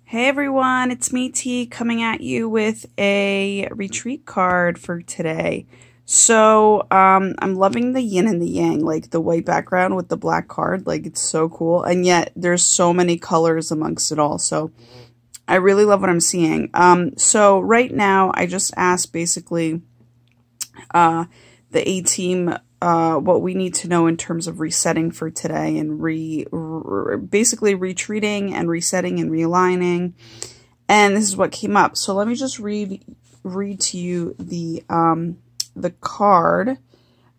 Hey everyone, it's me T coming at you with a retreat card for today. I'm loving the yin and the yang, like the white background with the black card, like it's so cool. And yet there's so many colors amongst it all. So I really love what I'm seeing. So right now I just asked basically the A team what we need to know in terms of resetting for today and basically retreating and resetting and realigning. And this is what came up. So let me just read to you the card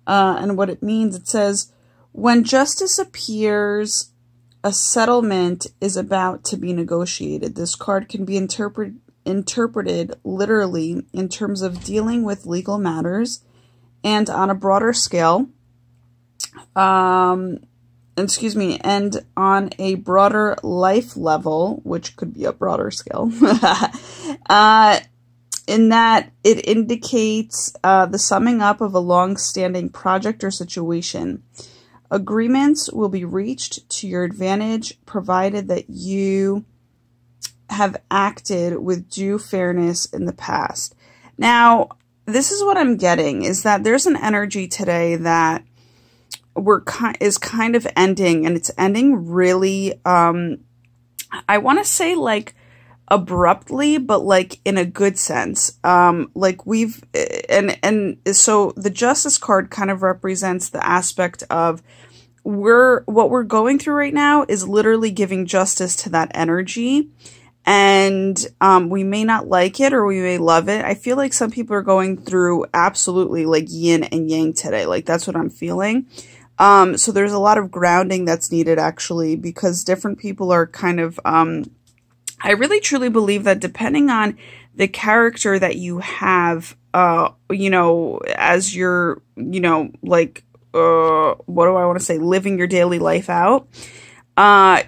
and what it means. It says, when justice appears, a settlement is about to be negotiated. This card can be interpreted literally in terms of dealing with legal matters and on a broader scale, and on a broader life level, which could be a broader scale, in that it indicates the summing up of a long-standing project or situation. Agreements will be reached to your advantage, provided that you have acted with due fairness in the past. Now, this is what I'm getting, is that there's an energy today that is kind of ending, and it's ending really, I want to say like abruptly, but like in a good sense. Like so the Justice card kind of represents the aspect of what we're going through right now is literally giving justice to that energy. And we may not like it or we may love it. I feel like some people are going through absolutely like yin and yang today. Like that's what I'm feeling. So there's a lot of grounding that's needed actually, because different people are kind of, I really truly believe that depending on the character that you have, as you're, like, what do I want to say, living your daily life out,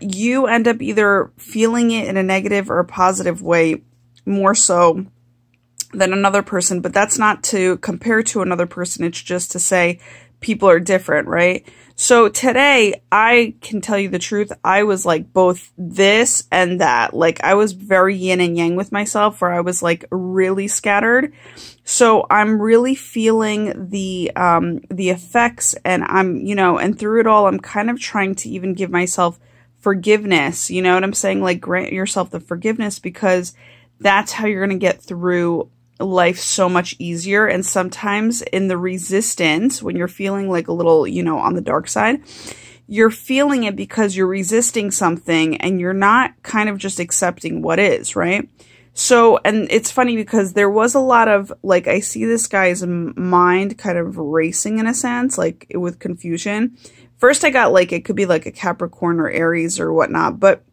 you end up either feeling it in a negative or a positive way more so than another person. But that's not to compare to another person. It's just to say people are different, right? So today, I can tell you the truth. I was like both this and that. Like I was very yin and yang with myself, where I was like really scattered. So I'm really feeling the effects, and I'm, and through it all, I'm kind of trying to even give myself forgiveness. You know what I'm saying? Like grant yourself the forgiveness, because that's how you're going to get through life so much easier. And sometimes in the resistance, when you're feeling like a little, on the dark side, you're feeling it because you're resisting something and you're not kind of just accepting what is, right? So, and it's funny because there was a lot of, like, I see this guy's mind kind of racing in a sense, like with confusion. First I got like, it could be like a Capricorn or Aries or whatnot, but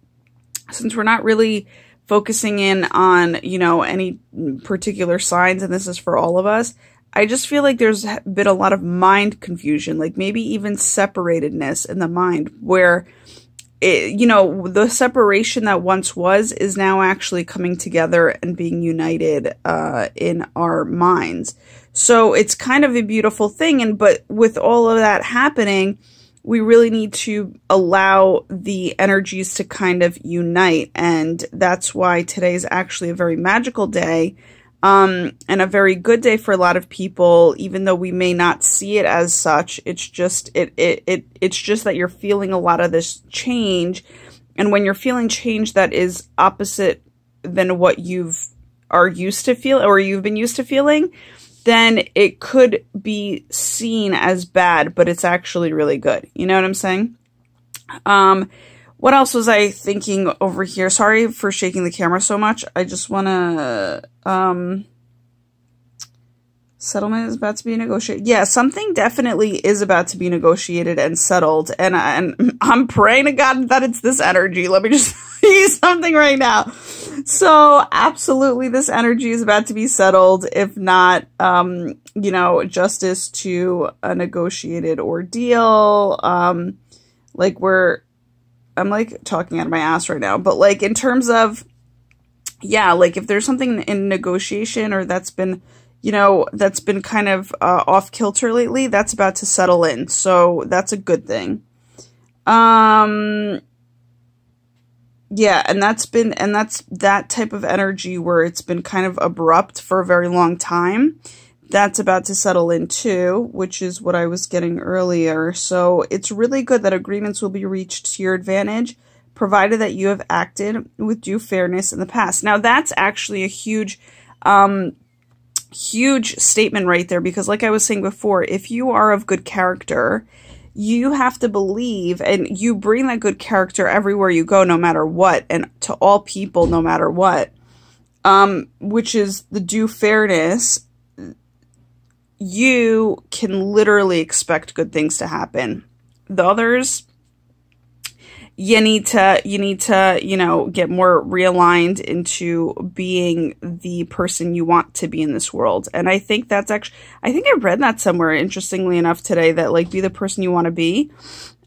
since we're not really focusing in on, any particular signs, and this is for all of us, I just feel like there's been a lot of mind confusion, like maybe even separatedness in the mind, where the separation that once was is now actually coming together and being united in our minds. So it's kind of a beautiful thing. But with all of that happening, we really need to allow the energies to kind of unite. And that's why today is actually a very magical day, and a very good day for a lot of people, even though we may not see it as such. It's just, it's just that you're feeling a lot of this change. And when you're feeling change that is opposite than what you've been used to feeling, then it could be seen as bad, but it's actually really good. You know what I'm saying? What else was I thinking over here? Sorry for shaking the camera so much. I just want to, settlement is about to be negotiated. Yeah, something definitely is about to be negotiated and settled. And I'm praying to God that it's this energy. Let me just tell you something right now. So absolutely, this energy is about to be settled. If not, justice to a negotiated ordeal. I'm like talking out of my ass right now, but like in terms of, yeah, like if there's something in negotiation or that's been kind of off kilter lately, that's about to settle in. So that's a good thing. Yeah, and that's that type of energy where it's been kind of abrupt for a very long time. That's about to settle in too, which is what I was getting earlier. So it's really good that agreements will be reached to your advantage, provided that you have acted with due fairness in the past. Now that's actually a huge huge statement right there, because like I was saying before, if you are of good character, you have to believe, and you bring that good character everywhere you go, no matter what, and to all people, no matter what, which is the due fairness. You can literally expect good things to happen. The others, you need to, you know, get more realigned into being the person you want to be in this world. And I think that's actually, I think I read that somewhere, interestingly enough, today, that like, be the person you want to be,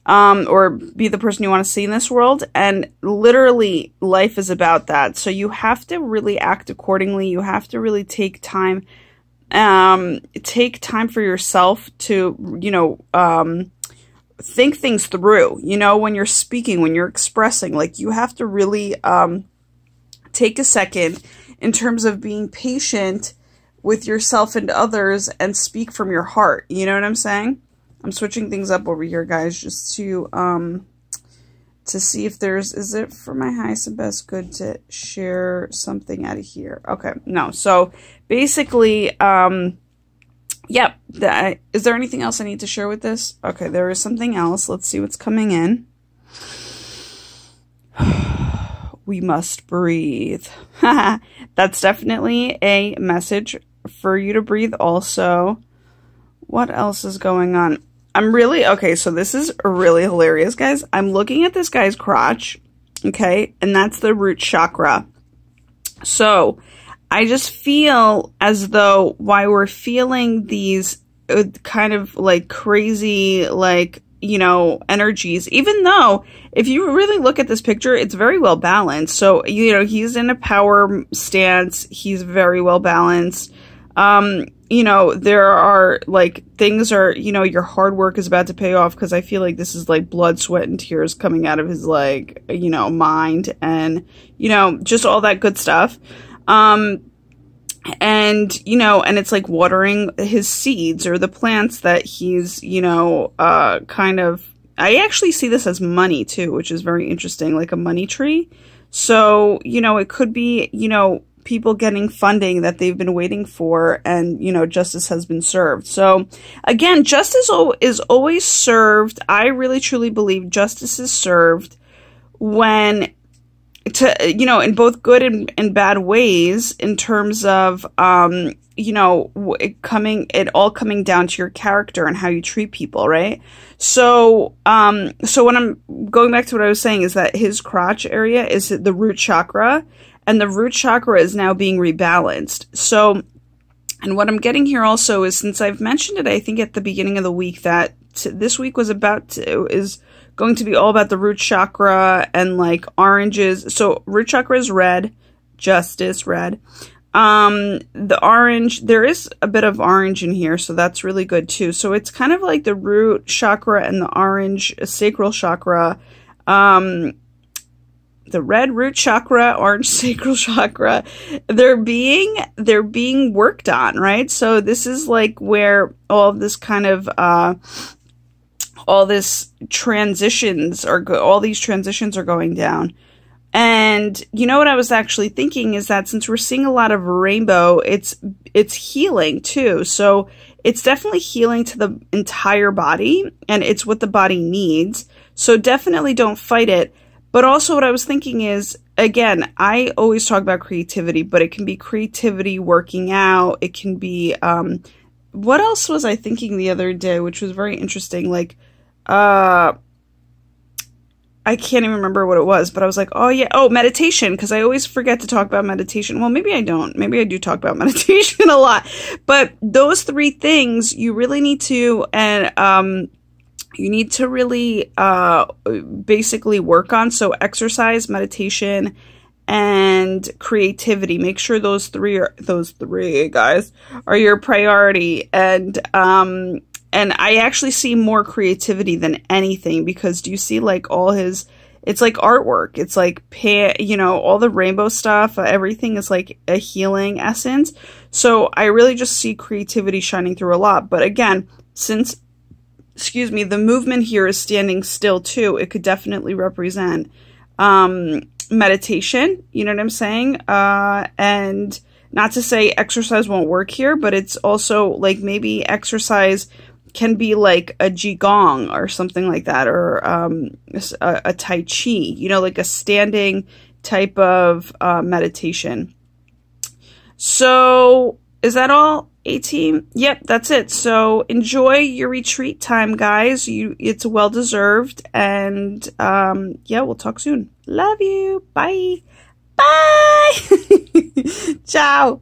or be the person you want to see in this world. And literally life is about that. So you have to really act accordingly. You have to really take time for yourself to, you know, think things through, you know, when you're speaking, when you're expressing, like you have to really take a second in terms of being patient with yourself and others and speak from your heart. You know what I'm saying? I'm switching things up over here, guys, just to see if there's, is it for my highest and best good to share something out of here? Okay, no. So basically, yep. Is there anything else I need to share with this? Okay, there is something else. Let's see what's coming in. We must breathe. That's definitely a message for you to breathe also. What else is going on? I'm really, okay, so this is really hilarious, guys. I'm looking at this guy's crotch, okay, and that's the root chakra. So I just feel as though while we're feeling these kind of like crazy, like, you know, energies, even though if you really look at this picture, it's very well balanced. So, you know, he's in a power stance. He's very well balanced. You know, there are like things are, you know, your hard work is about to pay off, because I feel like this is like blood, sweat, and tears coming out of his, like, you know, mind, and, you know, just all that good stuff. And, you know, and it's like watering his seeds or the plants that he's, you know, kind of, I actually see this as money too, which is very interesting, like a money tree. So, you know, it could be, you know, people getting funding that they've been waiting for, and, you know, justice has been served. So again, justice is always served. I really truly believe justice is served when, to, you know, in both good and bad ways, in terms of, you know, it all coming down to your character and how you treat people, right? So, so when I'm going back to what I was saying, is that his crotch area is the root chakra, and the root chakra is now being rebalanced. So, and what I'm getting here also is, since I've mentioned it, I think at the beginning of the week, that this week is going to be all about the root chakra and like oranges. So root chakra is red, justice, red. The orange, there is a bit of orange in here, so that's really good too. So it's kind of like the root chakra and the orange sacral chakra, the red root chakra, orange sacral chakra, they're being worked on, right? So this is like where all of this kind of, all these transitions are going down. And you know what I was actually thinking is that since we're seeing a lot of rainbow, it's healing too. So it's definitely healing to the entire body, and it's what the body needs. So definitely don't fight it. But also what I was thinking is, again, I always talk about creativity, but it can be creativity working out. It can be, what else was I thinking the other day, which was very interesting? Like, I can't even remember what it was, but I was like, oh yeah, oh, meditation, because I always forget to talk about meditation. Well, maybe I don't. Maybe I do talk about meditation a lot. But those three things you really need to, and you need to really basically work on. So exercise, meditation, and creativity. Make sure those three guys are your priority. And I actually see more creativity than anything, because do you see like all his it's like artwork. It's like, you know, all the rainbow stuff, everything is like a healing essence. So I really just see creativity shining through a lot. But again, since, excuse me, the movement here is standing still too, it could definitely represent meditation, you know what I'm saying? And not to say exercise won't work here, but it's also like maybe exercise can be like a Qigong or something like that, or a Tai Chi, you know, like a standing type of meditation. So is that all, A-Team? Yep, that's it. So enjoy your retreat time, guys. It's well deserved. And yeah, we'll talk soon. Love you. Bye. Bye. Ciao.